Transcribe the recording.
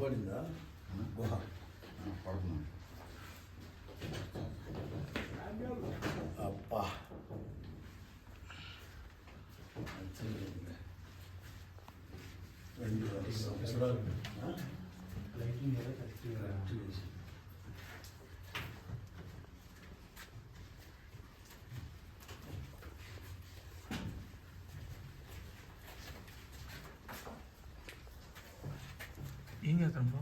పడిందా గుహ పడుతున్నాను. అబ్బా రెండు అవసరాలు లైటింగ్ ఎలా కరెక్ట్గా ఏం చేస్తాను